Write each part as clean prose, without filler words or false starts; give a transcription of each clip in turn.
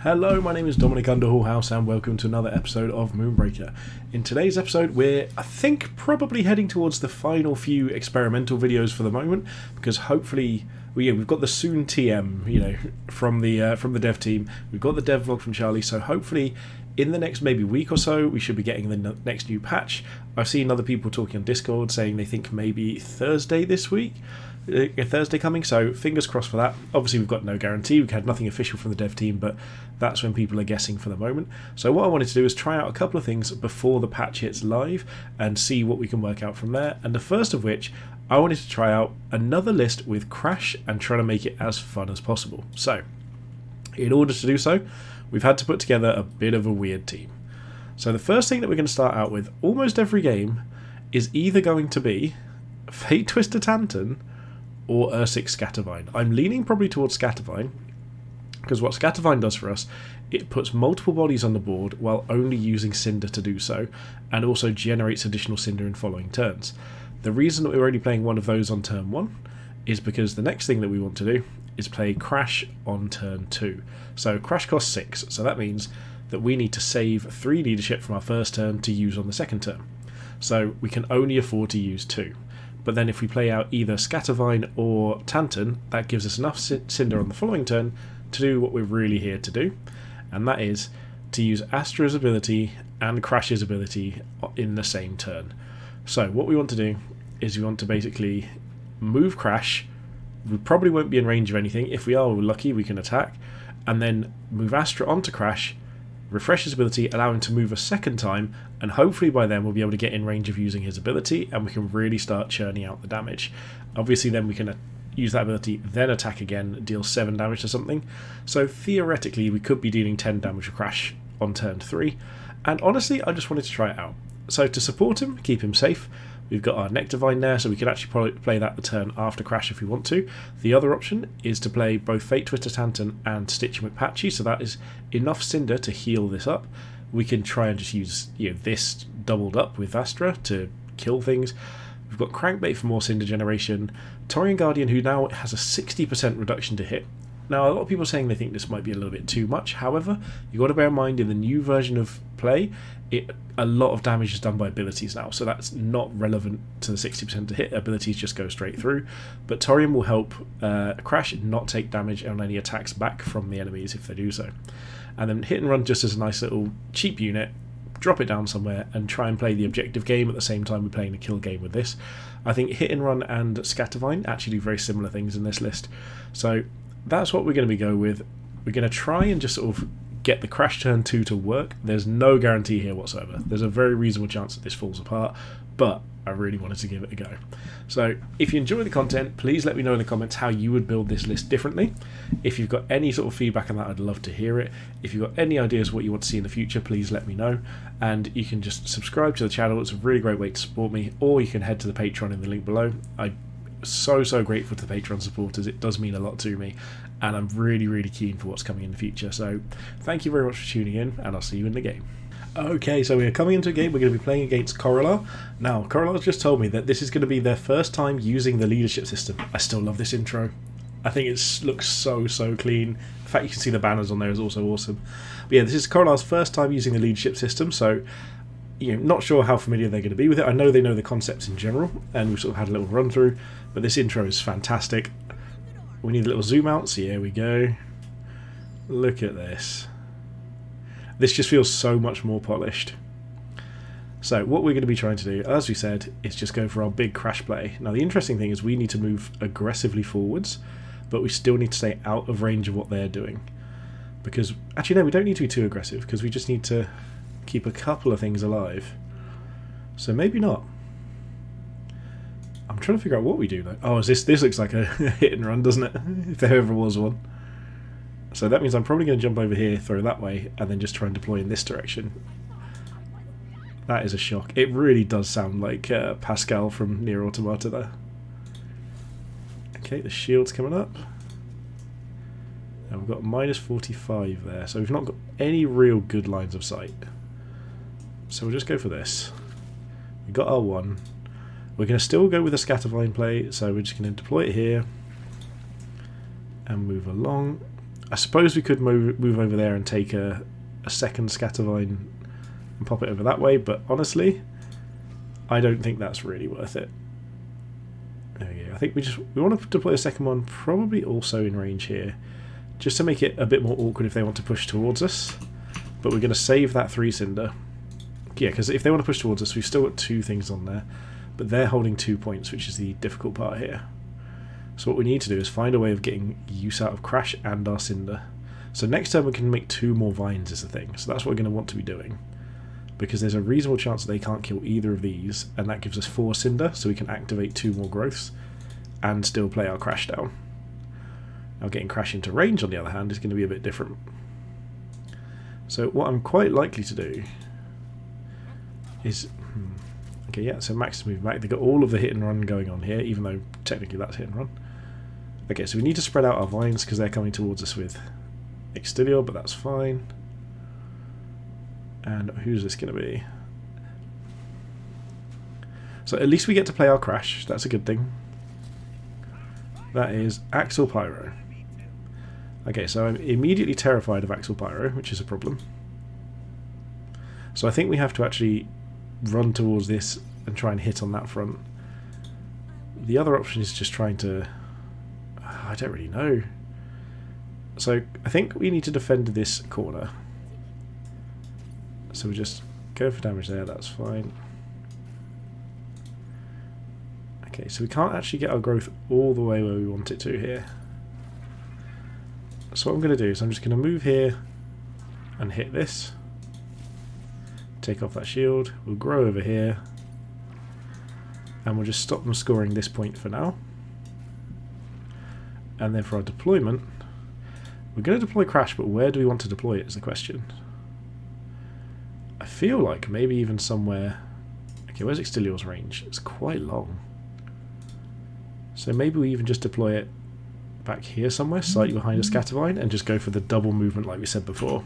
Hello, my name is Dominic Underhallhouse and welcome to another episode of Moonbreaker. In today's episode we're, I think, probably heading towards the final few experimental videos for the moment, because hopefully we've got the soon TM, from the dev team. We've got the dev vlog from Charlie, so hopefully in the next maybe week or so we should be getting the next new patch. I've seen other people talking on Discord saying they think maybe Thursday this week. Thursday coming, so fingers crossed for that. Obviously we've got no guarantee, we've had nothing official from the dev team, but that's when people are guessing for the moment. So what I wanted to do is try out a couple of things before the patch hits live and see what we can work out from there, and the first of which, I wanted to try out another list with Crash and try to make it as fun as possible. So in order to do so, we've had to put together a bit of a weird team. So the first thing that we're going to start out with, almost every game, is either going to be Fate Twister Tantan or Ursix Scattervine. I'm leaning probably towards Scattervine, because what Scattervine does for us, it puts multiple bodies on the board while only using Cinder to do so, and also generates additional Cinder in following turns. The reason that we're only playing one of those on turn 1 is because the next thing that we want to do is play Crash on turn 2. So Crash costs 6, so that means that we need to save 3 leadership from our first turn to use on the second turn. So we can only afford to use 2. But then if we play out either Scattervine or Tantan, that gives us enough Cinder on the following turn to do what we're really here to do, and that is to use Astra's ability and Crash's ability in the same turn. So what we want to do is we want to basically move Crash. We probably won't be in range of anything. If we are, we're lucky, we can attack, and then move Astra onto Crash, refresh his ability, allow him to move a second time, and hopefully by then we'll be able to get in range of using his ability and we can really start churning out the damage. Obviously then we can use that ability, then attack again, deal 7 damage to something. So theoretically we could be dealing 10 damage to Crash on turn 3, and honestly I just wanted to try it out. So to support him, keep him safe, we've got our Nectarvine there, so we could actually probably play that the turn after Crash if we want to. The other option is to play both Fate Twister Tantan and Stitching McPatchy, so that is enough Cinder to heal this up. We can try and just use this doubled up with Astra to kill things. We've got Crankbait for more Cinder generation, Taurian Guardian, who now has a 60% reduction to hit. Now, a lot of people are saying they think this might be a little bit too much. However, you've got to bear in mind in the new version of play, a lot of damage is done by abilities now, so that's not relevant to the 60% to hit. Abilities just go straight through. But Taurian will help Crash not take damage on any attacks back from the enemies if they do so. And then Hit and Run just as a nice little cheap unit, drop it down somewhere and try and play the objective game at the same time we're playing the kill game with this. I think Hit and Run and Scattervine actually do very similar things in this list. So that's what we're going to be going with. We're going to try and just sort of get the Crash turn 2 to work. There's no guarantee here whatsoever. There's a very reasonable chance that this falls apart, but I really wanted to give it a go. So if you enjoy the content, please let me know in the comments how you would build this list differently. If you've got any sort of feedback on that, I'd love to hear it. If you've got any ideas what you want to see in the future, please let me know. And you can just subscribe to the channel. It's a really great way to support me, or you can head to the Patreon in the link below. I'm so grateful to the Patreon supporters. It does mean a lot to me, and I'm really keen for what's coming in the future. So thank you very much for tuning in, and I'll see you in the game. Okay, so we are coming into a game. We're going to be playing against Corallar. Now, Corallar's just told me that this is going to be their first time using the leadership system. I still love this intro. I think it looks so clean. The fact you can see the banners on there is also awesome. But yeah, this is Corallar's first time using the leadership system, so not sure how familiar they're going to be with it. I know they know the concepts in general, and we've sort of had a little run through, but this intro is fantastic. We need a little zoom out, so here we go. Look at this. This just feels so much more polished. So what we're going to be trying to do, as we said, is just go for our big Crash play. Now the interesting thing is we need to move aggressively forwards, but we still need to stay out of range of what they're doing. Because, actually no, we don't need to be too aggressive, because we just need to keep a couple of things alive. So maybe not. I'm trying to figure out what we do though. Oh, this looks like a hit and run, doesn't it? If there ever was one. So that means I'm probably going to jump over here, throw that way, and then just try and deploy in this direction. That is a shock. It really does sound like Pascal from Nier Automata there. Okay, the shield's coming up. And we've got minus 45 there, so we've not got any real good lines of sight. So we'll just go for this. We've got our one. We're going to still go with a Scattervine play, so we're just going to deploy it here and move along. I suppose we could move over there and take a second Scattervine and pop it over that way, but honestly, I don't think that's really worth it. There we go. I think we want to deploy a second one, probably also in range here, just to make it a bit more awkward if they want to push towards us. But we're going to save that 3 Cinder. Yeah, because if they want to push towards us, we've still got 2 things on there, but they're holding 2 points, which is the difficult part here. So what we need to do is find a way of getting use out of Crash and our Cinder. So next turn we can make 2 more Vines is the thing, so that's what we're going to want to be doing. Because there's a reasonable chance that they can't kill either of these, and that gives us 4 Cinder, so we can activate 2 more growths, and still play our Crash down. Now getting Crash into range, on the other hand, is going to be a bit different. So what I'm quite likely to do is... Okay, yeah, so Max is moving back. They've got all of the hit and run going on here, even though technically that's hit and run. Okay, so we need to spread out our Vines because they're coming towards us with Exterior, but that's fine. And who's this going to be? So at least we get to play our Crash. That's a good thing. That is Axel Pyro. Okay, so I'm immediately terrified of Axel Pyro, which is a problem. So I think we have to actually run towards this and try and hit on that front. The other option is just trying to... I don't really know. So I think we need to defend this corner. So we just go for damage there, that's fine. Okay, so we can't actually get our growth all the way where we want it to here. So what I'm going to do is I'm just going to move here and hit this. Take off that shield, we'll grow over here, and we'll just stop them scoring this point for now. And then for our deployment, we're going to deploy Crash, but where do we want to deploy it is the question. I feel like maybe even somewhere... Okay, where's Extilior's range? It's quite long. So maybe we even just deploy it back here somewhere, slightly behind a Scattervine, and just go for the double movement like we said before.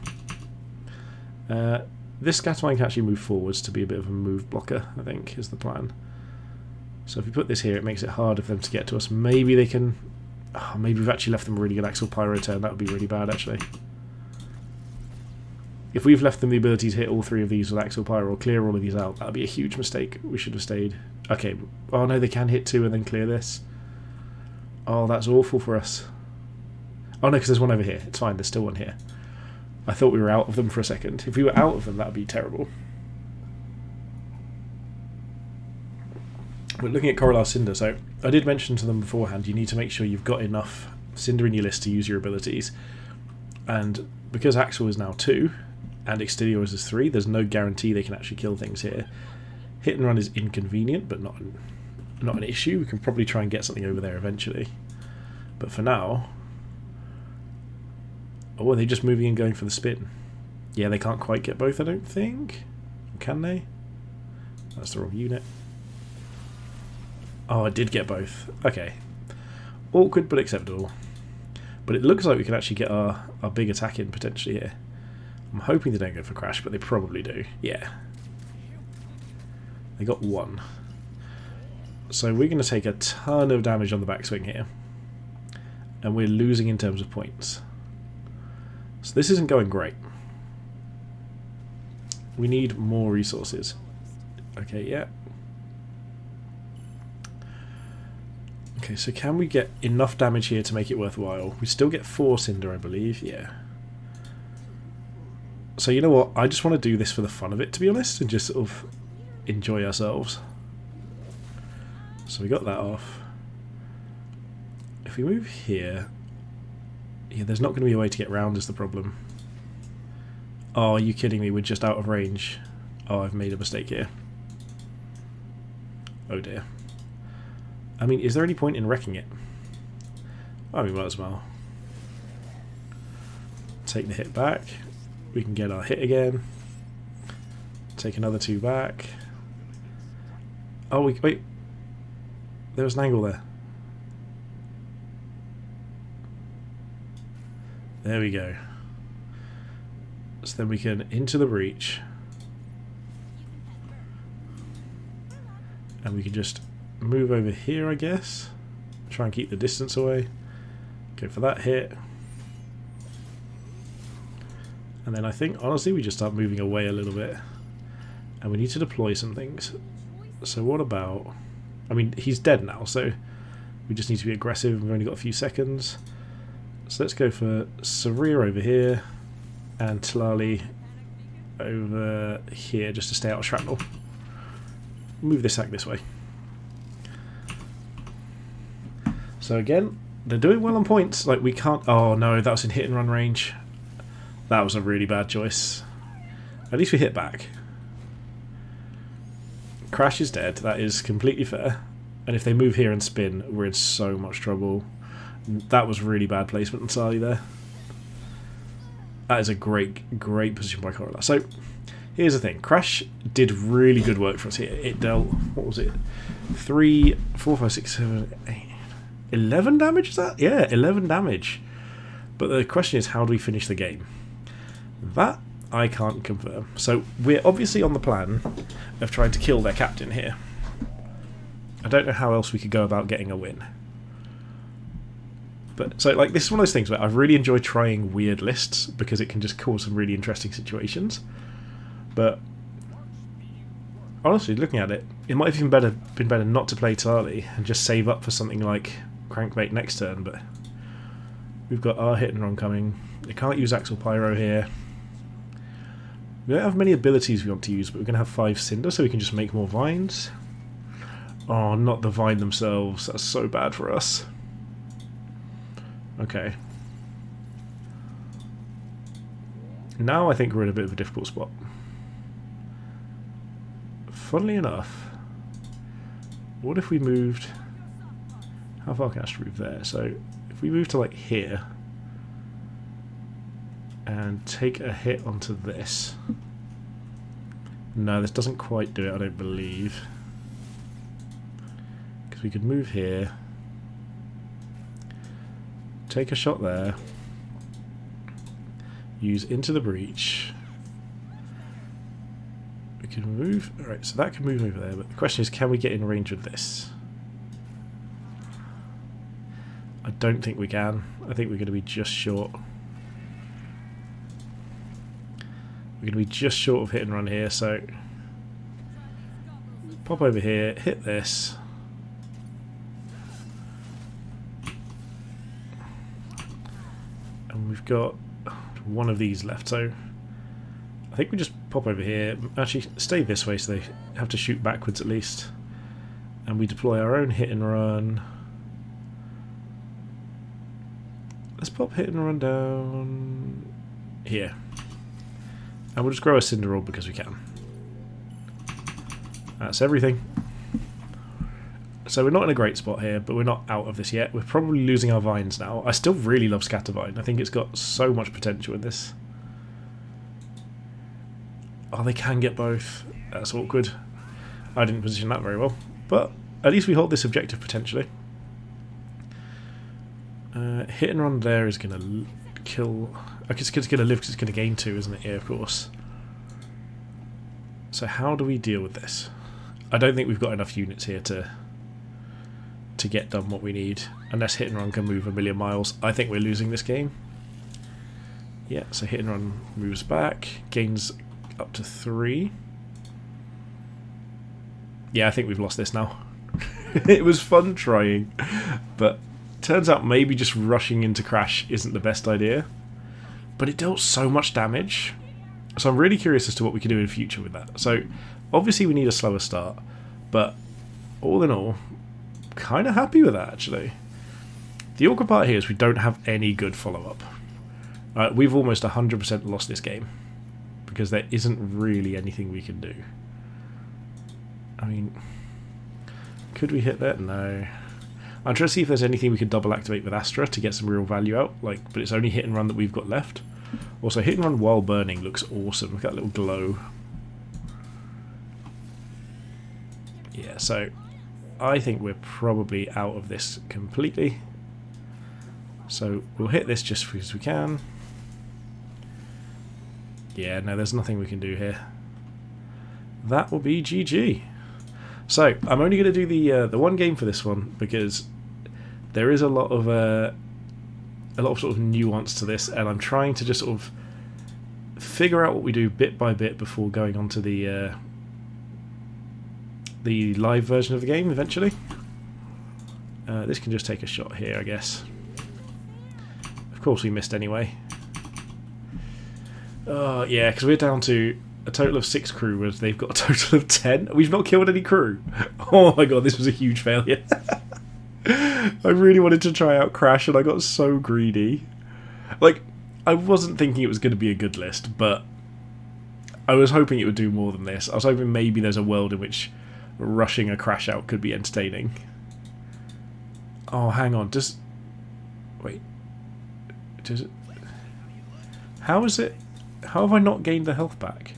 This Scattervine can actually move forwards to be a bit of a move blocker, I think, is the plan. So if we put this here, it makes it harder for them to get to us. Maybe they can... Oh, maybe we've actually left them a really good Axel Pyro turn. That would be really bad, actually. If we've left them the ability to hit all 3 of these with Axel Pyro or clear all of these out, that would be a huge mistake. We should have stayed. Okay. Oh no, they can hit 2 and then clear this. Oh, that's awful for us. Oh no, because there's one over here. It's fine, there's still one here. I thought we were out of them for a second. If we were out of them, that would be terrible. We're looking at Corallar Cinder, so I did mention to them beforehand, you need to make sure you've got enough Cinder in your list to use your abilities. And because Axel is now 2, and Exterior is 3, there's no guarantee they can actually kill things here. Hit and run is inconvenient, but not an issue. We can probably try and get something over there eventually. But for now... Oh, are they just moving and going for the spin? Yeah, they can't quite get both, I don't think. Can they? That's the wrong unit. Oh, I did get both. Okay. Awkward, but acceptable. But it looks like we can actually get our big attack in potentially here. I'm hoping they don't go for Crash, but they probably do. Yeah. They got 1. So we're going to take a ton of damage on the backswing here. And we're losing in terms of points. So this isn't going great. We need more resources. Okay, yeah. Okay, so can we get enough damage here to make it worthwhile? We still get 4 Cinder, I believe. Yeah. So you know what? I just want to do this for the fun of it, to be honest, and just sort of enjoy ourselves. So we got that off. If we move here... Yeah, there's not going to be a way to get round is the problem. Oh, are you kidding me? We're just out of range. Oh, I've made a mistake here. Oh dear. I mean, is there any point in wrecking it? Oh, we might as well. Take the hit back. We can get our hit again. Take another 2 back. Oh, wait. There was an angle there. There we go. So then we can into the breach. And we can just move over here, I guess. Try and keep the distance away. Go for that hit. And then I think, honestly, we just start moving away a little bit. And we need to deploy some things. So what about... I mean, he's dead now, so we just need to be aggressive. We've only got a few seconds. So let's go for Sarir over here and Tlali over here just to stay out of shrapnel. Move this sack this way. So again, they're doing well on points. Like, we can't... Oh no, that was in hit and run range. That was a really bad choice. At least we hit back. Crash is dead. That is completely fair. And if they move here and spin, we're in so much trouble. That was really bad placement on Sali there. That is a great, great position by Corella. So, here's the thing. Crash did really good work for us here. It dealt... What was it? 3, 4, 5, 6, 7, 8... 11 damage, is that? Yeah, 11 damage. But the question is, how do we finish the game? That I can't confirm. So we're obviously on the plan of trying to kill their captain here. I don't know how else we could go about getting a win. But so, like, this is one of those things where I really enjoy trying weird lists because it can just cause some really interesting situations. But honestly, looking at it, it might have even been better not to play Tali and just save up for something like Crankbait next turn. But we've got our hit and run coming. We can't use Axel Pyro here. We don't have many abilities we want to use, but we're going to have 5 Cinder, so we can just make more vines. Oh, not the vine themselves. That's so bad for us. Okay. Now I think we're in a bit of a difficult spot. Funnily enough, what if we moved... How far can I move there? So, if we move to, like, here... and take a hit onto this. No, this doesn't quite do it, I don't believe. Because we could move here, take a shot there, use Into the Breach. We can move, alright, so that can move over there, but the question is, can we get in range with this? I don't think we can. I think we're going to be just short. We're going to be just short of hit and run here, so pop over here, hit this. And we've got one of these left, so I think we just pop over here. Actually, stay this way so they have to shoot backwards at least. And we deploy our own hit and run. Let's pop hit and run down here. And we'll just grow a Cinder Orb because we can. That's everything. So we're not in a great spot here, but we're not out of this yet. We're probably losing our vines now. I still really love Scattervine. I think it's got so much potential in this. Oh, they can get both. That's awkward. I didn't position that very well. But at least we hold this objective potentially. Hit and run there is going to kill... It's going to live because it's going to gain 2, isn't it? Yeah, of course. So how do we deal with this? I don't think we've got enough units here to get done what we need. Unless hit and run can move a million miles. I think we're losing this game. Yeah, so hit and run moves back. Gains up to 3. Yeah, I think we've lost this now. It was fun trying. But turns out maybe just rushing into Crash isn't the best idea. But it dealt so much damage. So I'm really curious as to what we can do in the future with that. So obviously we need a slower start. But all in all, kind of happy with that actually. The awkward part here is we don't have any good follow-up. We've almost 100% lost this game. Because there isn't really anything we can do. I mean, could we hit that? No. I'm trying to see if there's anything we could double activate with Astra to get some real value out, but it's only hit and run that we've got left. Also, hit and run while burning looks awesome. Look at that little glow. Yeah, so I think we're probably out of this completely. So we'll hit this just because we can. Yeah, no, there's nothing we can do here. That will be GG. So I'm only going to do the one game for this one because there is a lot of sort of nuance to this, and I'm trying to just sort of figure out what we do bit by bit before going on to the live version of the game eventually. This can just take a shot here, I guess. Of course we missed anyway. Yeah, because we're down to a total of 6 crew, whereas they've got a total of 10. We've not killed any crew. Oh my god, this was a huge failure. I really wanted to try out Crash and I got so greedy. Like, I wasn't thinking it was going to be a good list, but I was hoping it would do more than this. I was hoping maybe there's a world in which rushing a Crash out could be entertaining. Oh, hang on. Wait. Does it... How is it... How have I not gained the health back?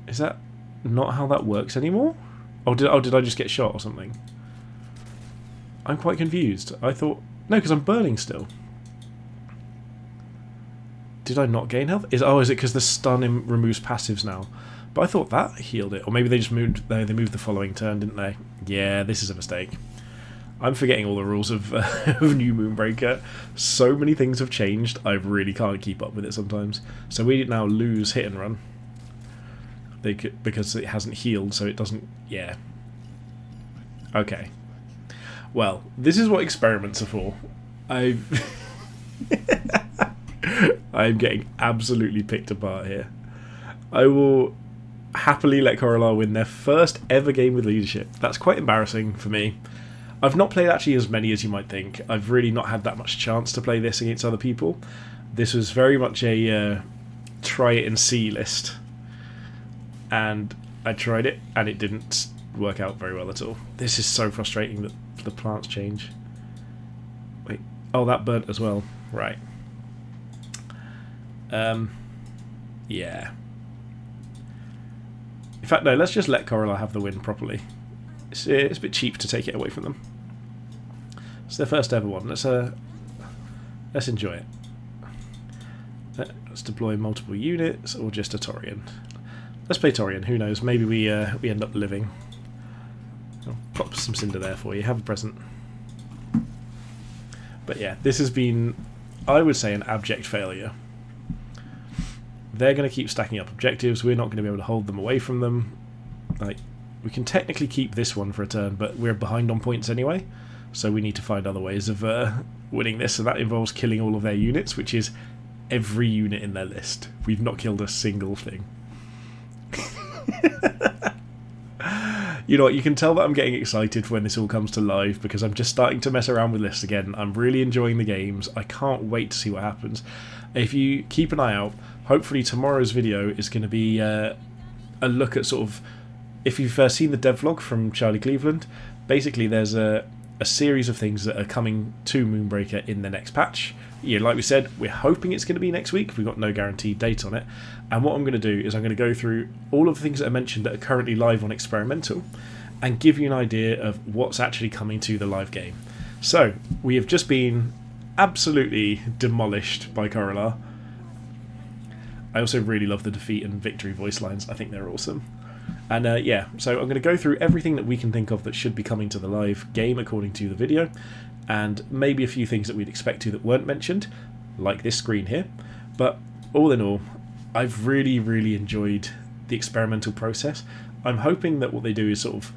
Is that not how that works anymore? Oh, did I just get shot or something? I'm quite confused. I thought... No, because I'm burning still. Did I not gain health? Is it because the stun removes passives now? But I thought that healed it. Or maybe they just moved... They moved the following turn, didn't they? Yeah, this is a mistake. I'm forgetting all the rules of New Moonbreaker. So many things have changed, I really can't keep up with it sometimes. So we now lose hit and run. Because it hasn't healed, so it doesn't... Yeah. Okay. Well, this is what experiments are for. I'm getting absolutely picked apart here. I will happily let Corallar win their first ever game with leadership. That's quite embarrassing for me. I've not played actually as many as you might think. I've really not had that much chance to play this against other people. This was very much a try it and see list. And I tried it and it didn't work out very well at all. This is so frustrating that the plants change. Wait, oh, that burnt as well. Right. Yeah. In fact, no, let's just let Corallar have the win properly. It's a bit cheap to take it away from them. It's their first ever one. Let's enjoy it. Let's deploy multiple units or just a Torian. Let's play Torian. Who knows? Maybe we end up living. I'll pop some cinder there for you. Have a present. But yeah, this has been, I would say, an abject failure. They're going to keep stacking up objectives. We're not going to be able to hold them away from them. Like, we can technically keep this one for a turn, but we're behind on points anyway, so we need to find other ways of winning this, and that involves killing all of their units, which is every unit in their list. We've not killed a single thing. You know what, you can tell that I'm getting excited when this all comes to live, because I'm just starting to mess around with lists again. I'm really enjoying the games. I can't wait to see what happens. If you keep an eye out, hopefully tomorrow's video is going to be a look at sort of... If you've seen the devlog from Charlie Cleveland, basically there's a series of things that are coming to Moonbreaker in the next patch. Yeah, like we said, we're hoping it's going to be next week. We've got no guaranteed date on it. And what I'm going to do is I'm going to go through all of the things that are mentioned that are currently live on Experimental and give you an idea of what's actually coming to the live game. So, we have just been absolutely demolished by Corallar. I also really love the defeat and victory voice lines. I think they're awesome. And yeah, so I'm going to go through everything that we can think of that should be coming to the live game according to the video, and maybe a few things that we'd expect to that weren't mentioned, like this screen here. But all in all, I've really, really enjoyed the experimental process. I'm hoping that what they do is sort of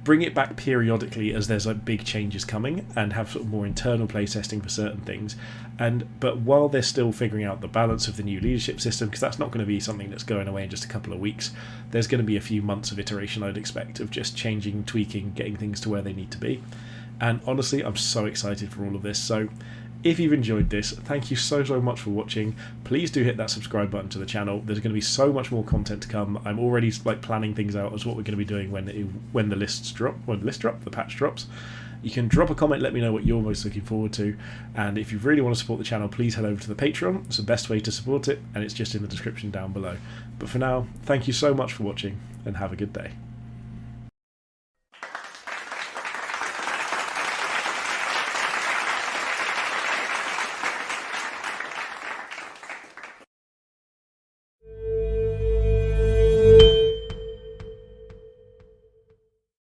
bring it back periodically as there's like big changes coming, and have sort of more internal playtesting for certain things. But while they're still figuring out the balance of the new leadership system, because that's not going to be something that's going away in just a couple of weeks, there's going to be a few months of iteration, I'd expect, of just changing, tweaking, getting things to where they need to be. And honestly, I'm so excited for all of this. So if you've enjoyed this, thank you so much for watching. Please do hit that subscribe button to the channel. There's going to be so much more content to come. I'm already like planning things out as what we're going to be doing when the the patch drops. You can drop a comment, let me know what you're most looking forward to, and if you really want to support the channel, please head over to the Patreon. It's the best way to support it, and it's just in the description down below. But for now, thank you so much for watching, and have a good day.